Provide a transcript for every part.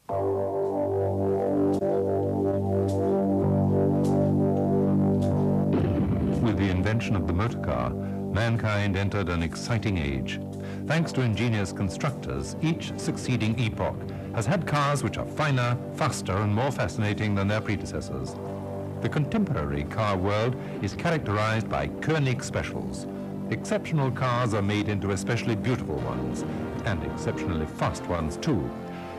With the invention of the motor car, mankind entered an exciting age. Thanks to ingenious constructors, each succeeding epoch has had cars which are finer, faster, and more fascinating than their predecessors. The contemporary car world is characterized by Koenig Specials. Exceptional cars are made into especially beautiful ones, and exceptionally fast ones too.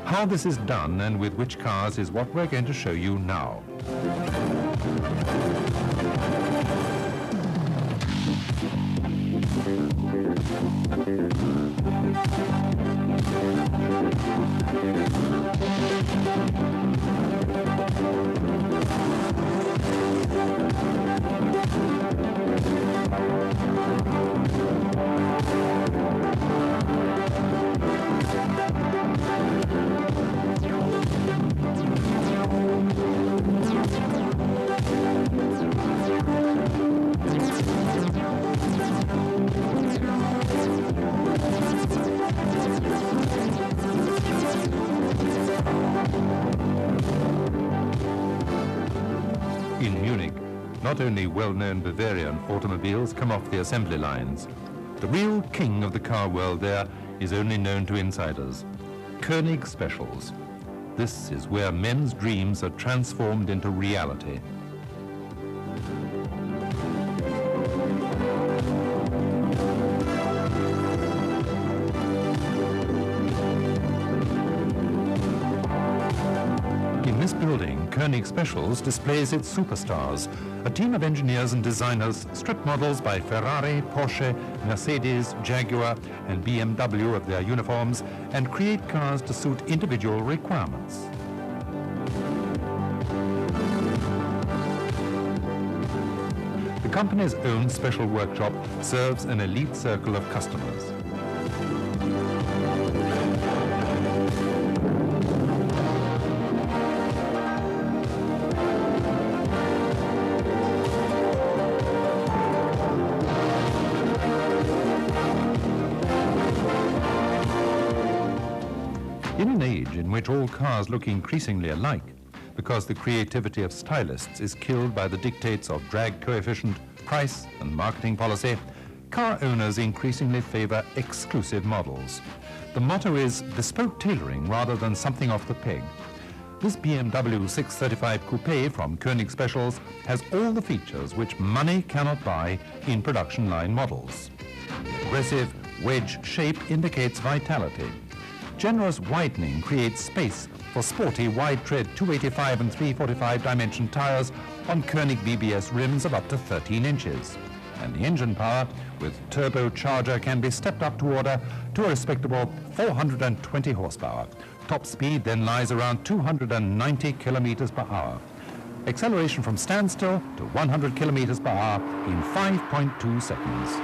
How this is done and with which cars is what we're going to show you now. In Munich, not only well-known Bavarian automobiles come off the assembly lines. The real king of the car world there is only known to insiders. Koenig Specials. This is where men's dreams are transformed into reality. In this building, Koenig Specials displays its superstars, a team of engineers and designers, strip models by Ferrari, Porsche, Mercedes, Jaguar, and BMW of their uniforms, and create cars to suit individual requirements. The company's own special workshop serves an elite circle of customers. In an age in which all cars look increasingly alike, because the creativity of stylists is killed by the dictates of drag coefficient, price, and marketing policy, car owners increasingly favor exclusive models. The motto is bespoke tailoring rather than something off the peg. This BMW 635 Coupe from Koenig Specials has all the features which money cannot buy in production line models. The aggressive wedge shape indicates vitality. Generous widening creates space for sporty wide tread 285 and 345 dimension tires on Koenig BBS rims of up to 13 inches. And the engine power with turbocharger can be stepped up to order to a respectable 420 horsepower. Top speed then lies around 290 kilometers per hour. Acceleration from standstill to 100 kilometers per hour in 5.2 seconds.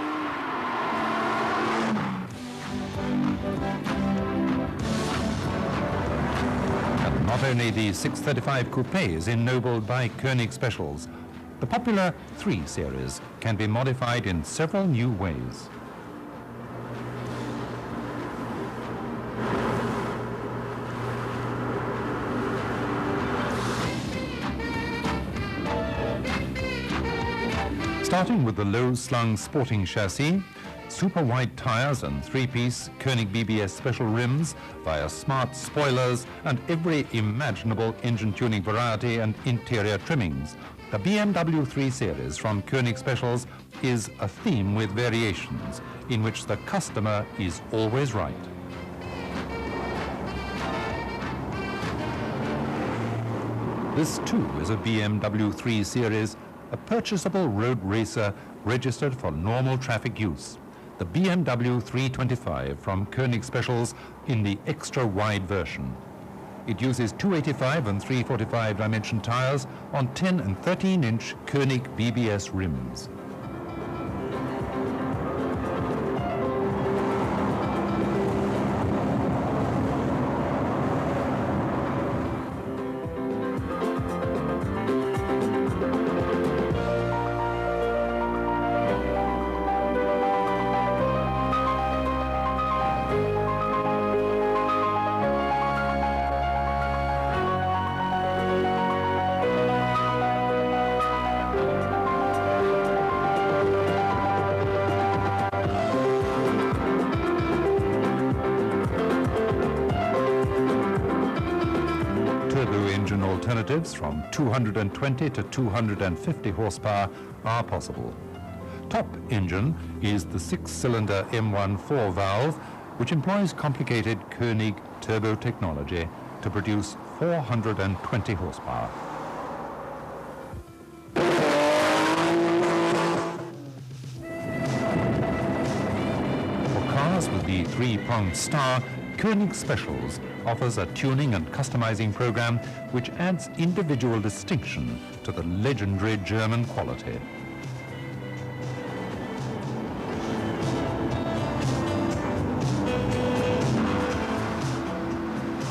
Not only the 635 Coupe is ennobled by Koenig Specials, the popular 3 Series can be modified in several new ways. Starting with the low-slung sporting chassis, super wide tires and 3-piece Koenig BBS special rims via smart spoilers and every imaginable engine tuning variety and interior trimmings. The BMW 3 Series from Koenig Specials is a theme with variations in which the customer is always right. This too is a BMW 3 Series, a purchasable road racer registered for normal traffic use. The BMW 325 from Koenig Specials in the extra wide version. It uses 285 and 345 dimension tires on 10 and 13-inch Koenig BBS rims. turbo engine alternatives from 220 to 250 horsepower are possible. Top engine is the 6-cylinder M1 4-valve, which employs complicated Koenig turbo technology to produce 420 horsepower. For cars with the three-pronged star, Koenig Specials offers a tuning and customizing program which adds individual distinction to the legendary German quality.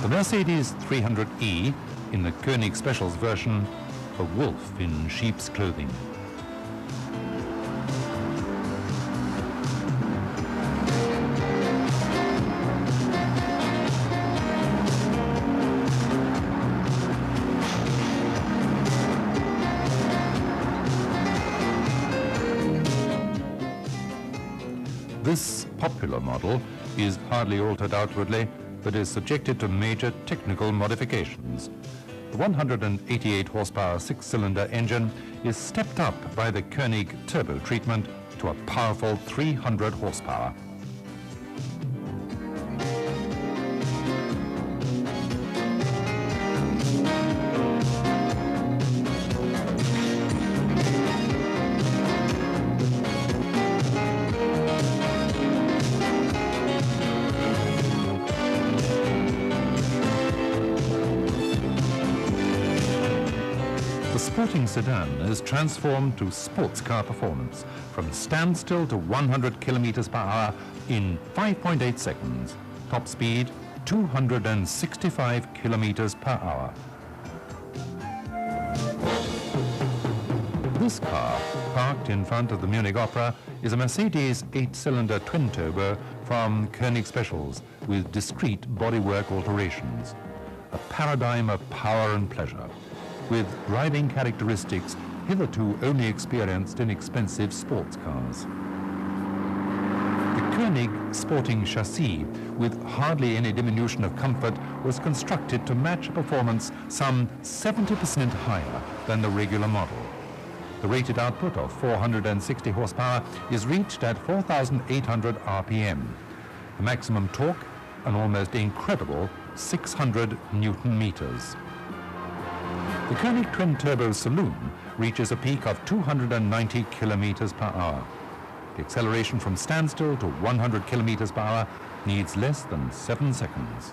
The Mercedes 300E, in the Koenig Specials version, a wolf in sheep's clothing. This popular model is hardly altered outwardly, but is subjected to major technical modifications. The 188 horsepower 6-cylinder engine is stepped up by the Koenig turbo treatment to a powerful 300 horsepower. The sporting sedan is transformed to sports car performance from standstill to 100 kilometers per hour in 5.8 seconds. Top speed 265 kilometers per hour. This car, parked in front of the Munich Opera, is a Mercedes 8-cylinder twin-turbo from Koenig Specials with discrete bodywork alterations. A paradigm of power and pleasure, with driving characteristics hitherto only experienced in expensive sports cars. The Koenig sporting chassis, with hardly any diminution of comfort, was constructed to match a performance some 70% higher than the regular model. The rated output of 460 horsepower is reached at 4,800 RPM. The maximum torque, an almost incredible 600 Newton meters. The Koenig twin-turbo saloon reaches a peak of 290 kilometers per hour. The acceleration from standstill to 100 kilometers per hour needs less than 7 seconds.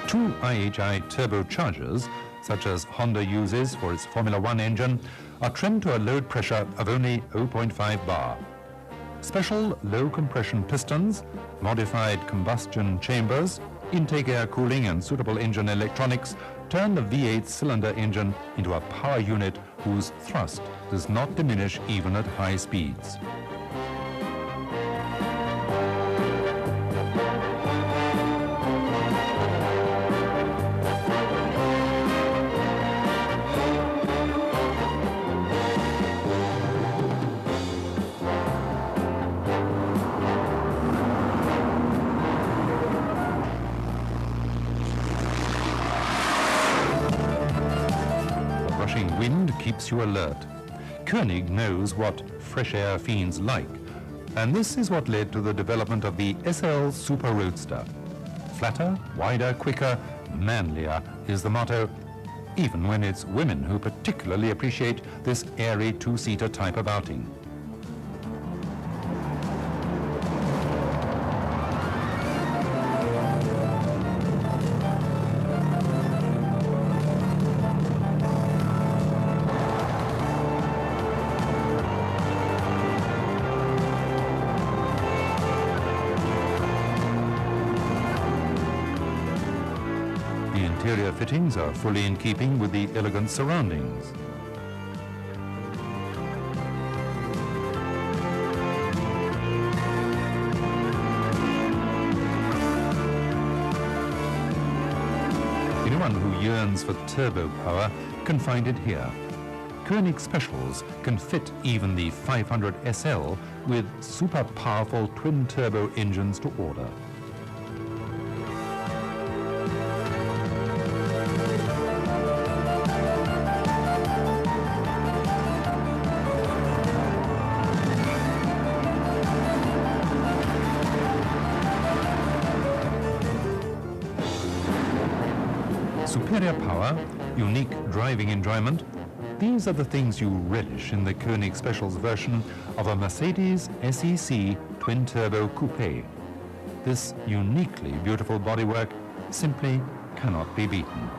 Two IHI turbochargers, such as Honda uses for its Formula One engine, are trimmed to a load pressure of only 0.5 bar. Special low-compression pistons, modified combustion chambers, intake air cooling and suitable engine electronics turn the V8 cylinder engine into a power unit whose thrust does not diminish even at high speeds. Rushing wind keeps you alert. Koenig knows what fresh air fiends like, and this is what led to the development of the SL Super Roadster. Flatter, wider, quicker, manlier is the motto, even when it's women who particularly appreciate this airy two-seater type of outing. The interior fittings are fully in keeping with the elegant surroundings. Anyone who yearns for turbo power can find it here. Koenig Specials can fit even the 500 SL with super powerful twin-turbo engines to order. Superior power, unique driving enjoyment, these are the things you relish in the Koenig Specials version of a Mercedes SEC twin-turbo coupe. This uniquely beautiful bodywork simply cannot be beaten.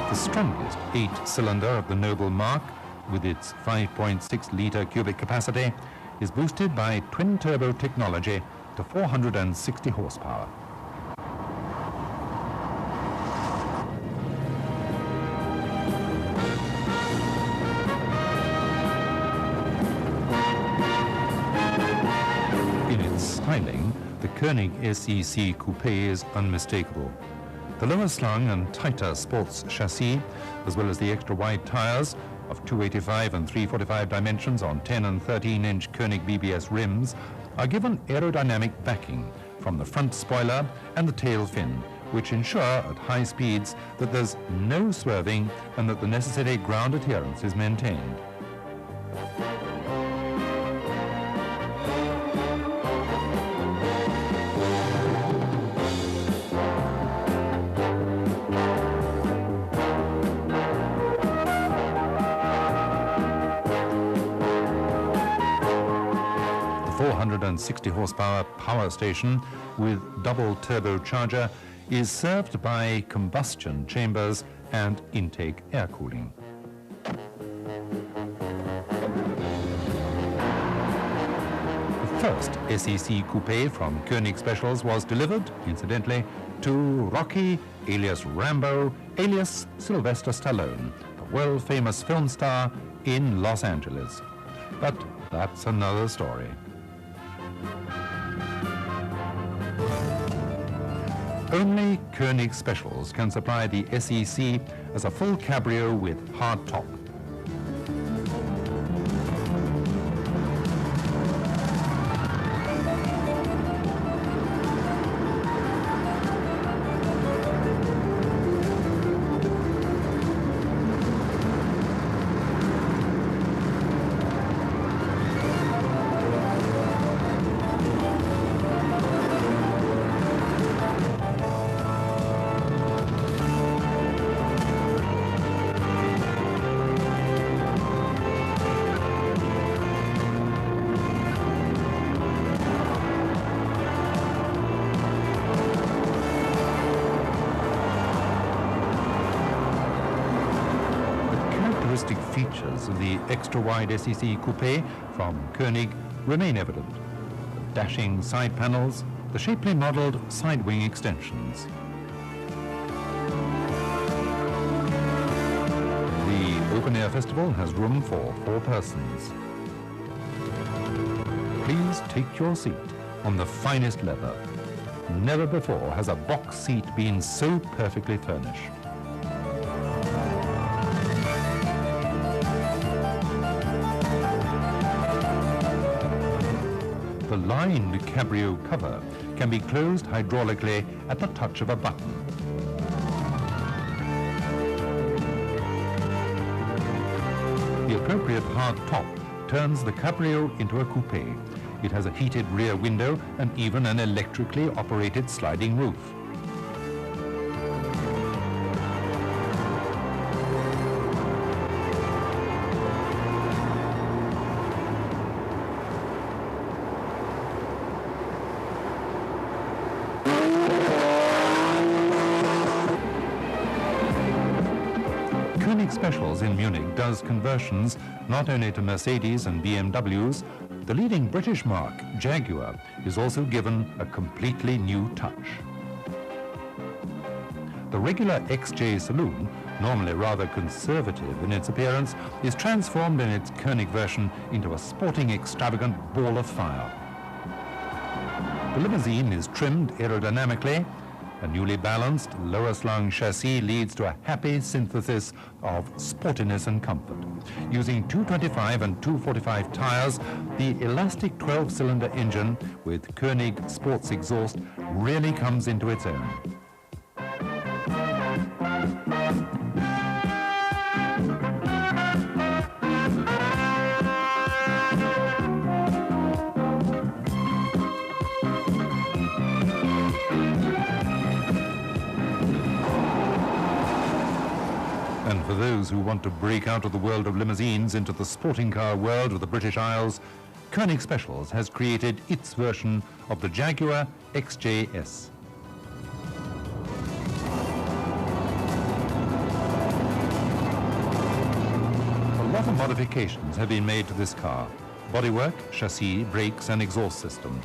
The strongest 8-cylinder of the noble mark, with its 5.6-litre cubic capacity, is boosted by twin-turbo technology to 460 horsepower. In its styling, the Koenig SEC Coupe is unmistakable. The lower slung and tighter sports chassis, as well as the extra wide tires of 285 and 345 dimensions on 10 and 13-inch Koenig BBS rims, are given aerodynamic backing from the front spoiler and the tail fin, which ensure at high speeds that there's no swerving and that the necessary ground adherence is maintained. The 460 horsepower power station with double turbocharger is served by combustion chambers and intake air cooling. The first SEC Coupe from Koenig Specials was delivered, incidentally, to Rocky, alias Rambo, alias Sylvester Stallone, the world-famous film star in Los Angeles. But that's another story. Only Koenig Specials can supply the SEC as a full cabrio with hard top. Features of the extra-wide SEC Coupe from Koenig remain evident. The dashing side panels, the shapely modelled side wing extensions. The open-air festival has room for 4 persons. Please take your seat on the finest leather. Never before has a box seat been so perfectly furnished. The lined cabrio cover can be closed hydraulically at the touch of a button. The appropriate hard top turns the cabrio into a coupe. It has a heated rear window and even an electrically operated sliding roof. Koenig Specials in Munich does conversions not only to Mercedes and BMWs. The leading British mark, Jaguar, is also given a completely new touch. The regular XJ saloon, normally rather conservative in its appearance, is transformed in its Koenig version into a sporting, extravagant ball of fire. The limousine is trimmed aerodynamically. A newly balanced, lower-slung chassis leads to a happy synthesis of sportiness and comfort. Using 225 and 245 tires, the elastic 12-cylinder engine with Koenig sports exhaust really comes into its own. those who want to break out of the world of limousines into the sporting car world of the British Isles, Koenig Specials has created its version of the Jaguar XJS. A lot of modifications have been made to this car. Bodywork, chassis, brakes and exhaust system.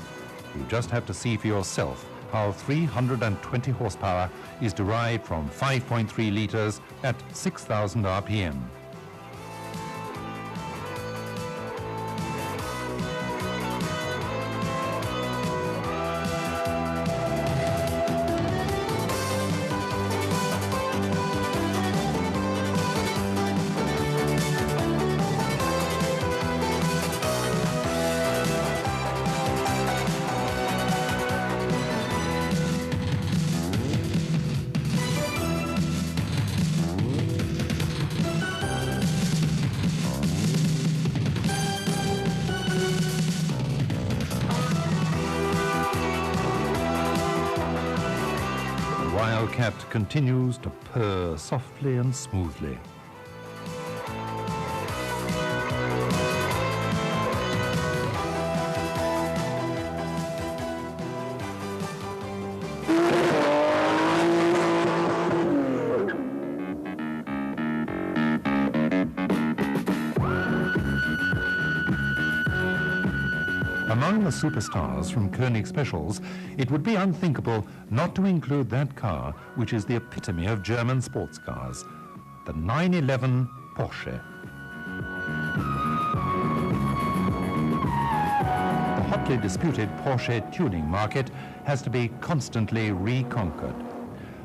You just have to see for yourself how 320 horsepower is derived from 5.3 litres at 6,000 RPM. Wildcat continues to purr softly and smoothly. Among the superstars from Koenig Specials, it would be unthinkable not to include that car which is the epitome of German sports cars, the 911 Porsche. The hotly disputed Porsche tuning market has to be constantly reconquered.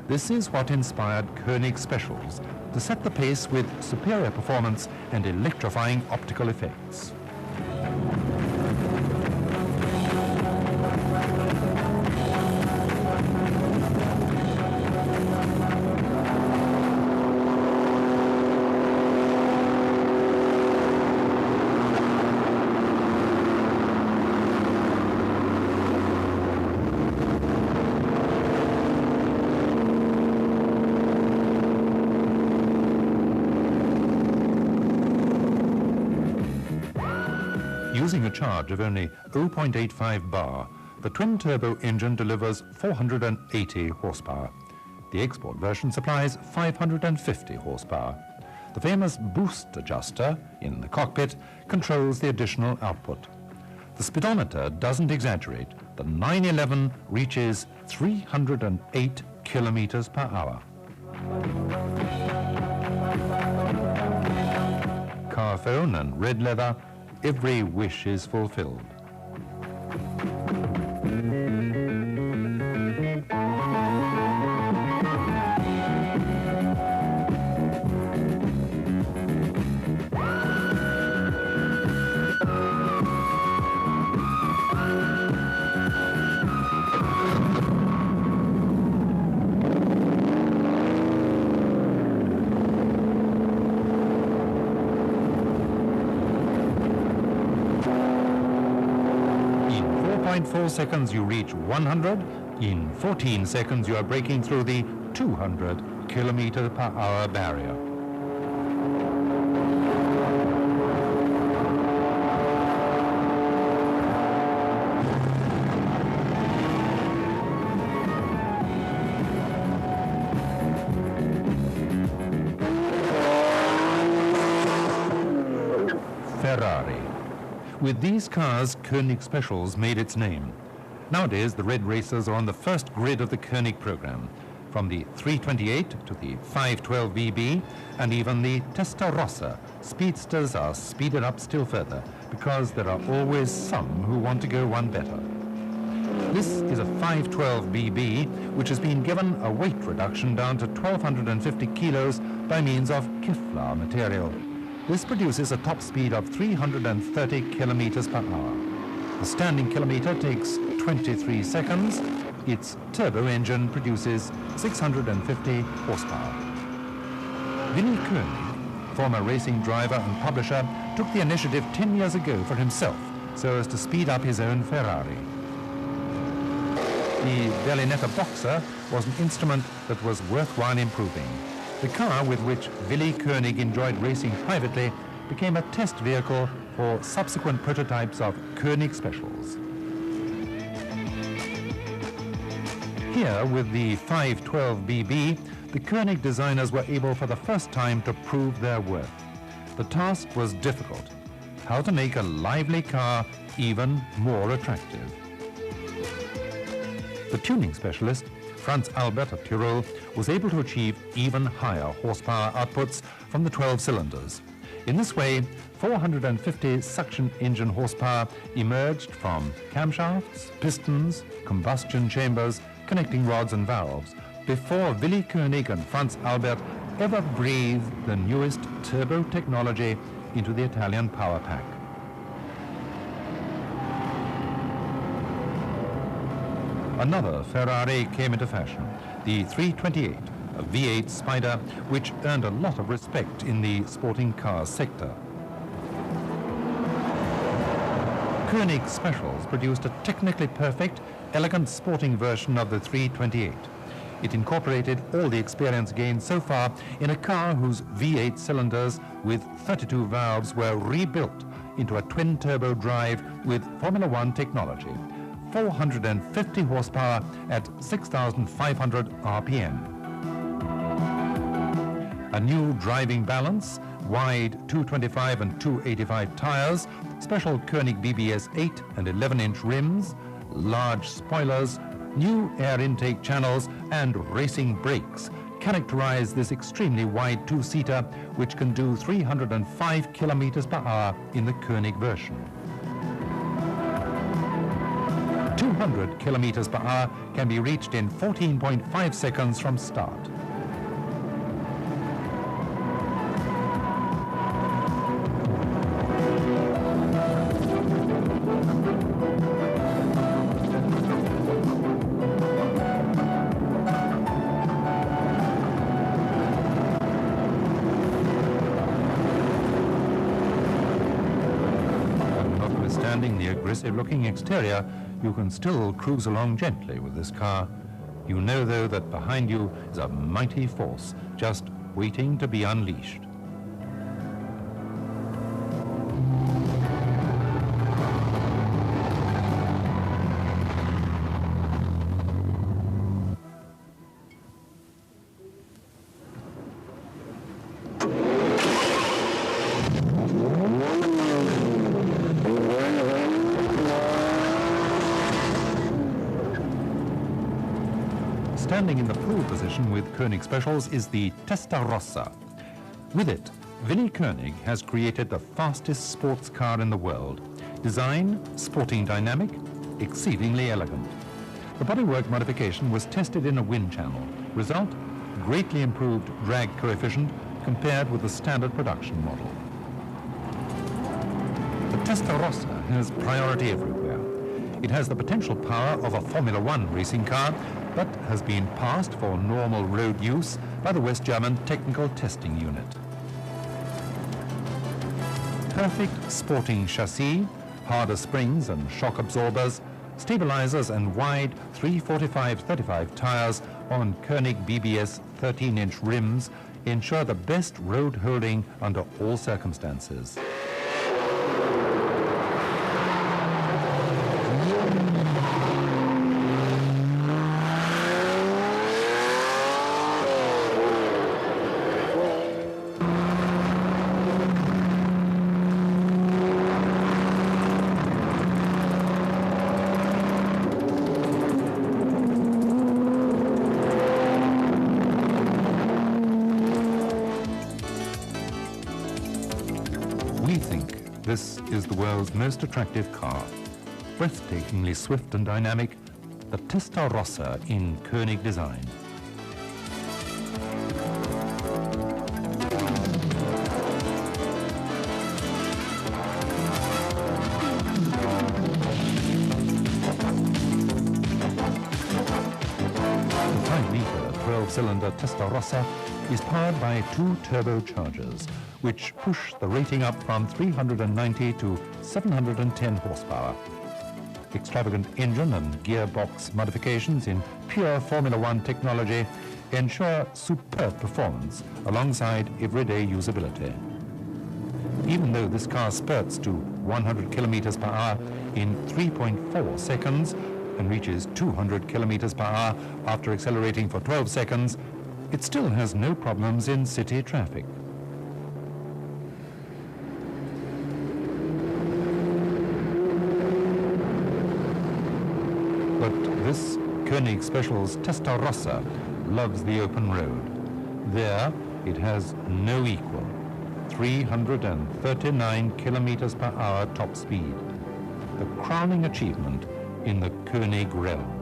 This is what inspired Koenig Specials to set the pace with superior performance and electrifying optical effects. Using a charge of only 0.85 bar, the twin-turbo engine delivers 480 horsepower. The export version supplies 550 horsepower. The famous boost adjuster in the cockpit controls the additional output. The speedometer doesn't exaggerate. The 911 reaches 308 kilometers per hour. Car phone and red leather, every wish is fulfilled. In 4 seconds you reach 100. In 14 seconds you are breaking through the 200 kilometer per hour barrier. Ferrari. With these cars, Koenig Specials made its name. Nowadays, the red racers are on the first grid of the Koenig program, from the 328 to the 512 BB, and even the Testarossa. Speedsters are speeded up still further, because there are always some who want to go one better. This is a 512 BB, which has been given a weight reduction down to 1,250 kilos by means of Kevlar material. This produces a top speed of 330 kilometers per hour. The standing kilometer takes 23 seconds. Its turbo engine produces 650 horsepower. Vinnie Koenig, former racing driver and publisher, took the initiative 10 years ago for himself so as to speed up his own Ferrari. The Berlinetta Boxer was an instrument that was worthwhile improving. The car with which Willy Koenig enjoyed racing privately became a test vehicle for subsequent prototypes of Koenig Specials. Here, with the 512BB, the Koenig designers were able for the first time to prove their worth. The task was difficult: how to make a lively car even more attractive. The tuning specialist, Franz Albert of Tyrol, was able to achieve even higher horsepower outputs from the 12 cylinders. In this way, 450 suction engine horsepower emerged from camshafts, pistons, combustion chambers, connecting rods and valves, before Willy Koenig and Franz Albert ever breathed the newest turbo technology into the Italian power pack. Another Ferrari came into fashion, the 328, a V8 Spider, which earned a lot of respect in the sporting car sector. Koenig Specials produced a technically perfect, elegant sporting version of the 328. It incorporated all the experience gained so far in a car whose V8 cylinders with 32 valves were rebuilt into a twin-turbo drive with Formula One technology. 450 horsepower at 6,500 RPM. A new driving balance, wide 225 and 285 tires, special Koenig BBS 8 and 11-inch rims, large spoilers, new air intake channels and racing brakes characterize this extremely wide two-seater, which can do 305 kilometers per hour in the Koenig version. 200 kilometers per hour can be reached in 14.5 seconds from start. Notwithstanding the aggressive-looking exterior, you can still cruise along gently with this car. You know, though, that behind you is a mighty force just waiting to be unleashed. Standing in the pole position with Koenig Specials is the Testarossa. With it, Willy Koenig has created the fastest sports car in the world. Design, sporting dynamic, exceedingly elegant. The bodywork modification was tested in a wind channel. Result, greatly improved drag coefficient compared with the standard production model. The Testarossa has priority everywhere. It has the potential power of a Formula One racing car, but has been passed for normal road use by the West German Technical Testing Unit. Perfect sporting chassis, harder springs and shock absorbers, stabilizers and wide 345/35 tires on Koenig BBS 13-inch rims ensure the best road holding under all circumstances. We think this is the world's most attractive car. Breathtakingly swift and dynamic, the Testarossa in Koenig design. The 5-liter 12-cylinder Testarossa is powered by 2 turbochargers, which push the rating up from 390 to 710 horsepower. Extravagant engine and gearbox modifications in pure Formula One technology ensure superb performance alongside everyday usability. Even though this car spurts to 100 kilometers per hour in 3.4 seconds and reaches 200 kilometers per hour after accelerating for 12 seconds, it still has no problems in city traffic. But this Koenig Specials Testarossa loves the open road. There, it has no equal. 339 kilometers per hour top speed. The crowning achievement in the Koenig realm.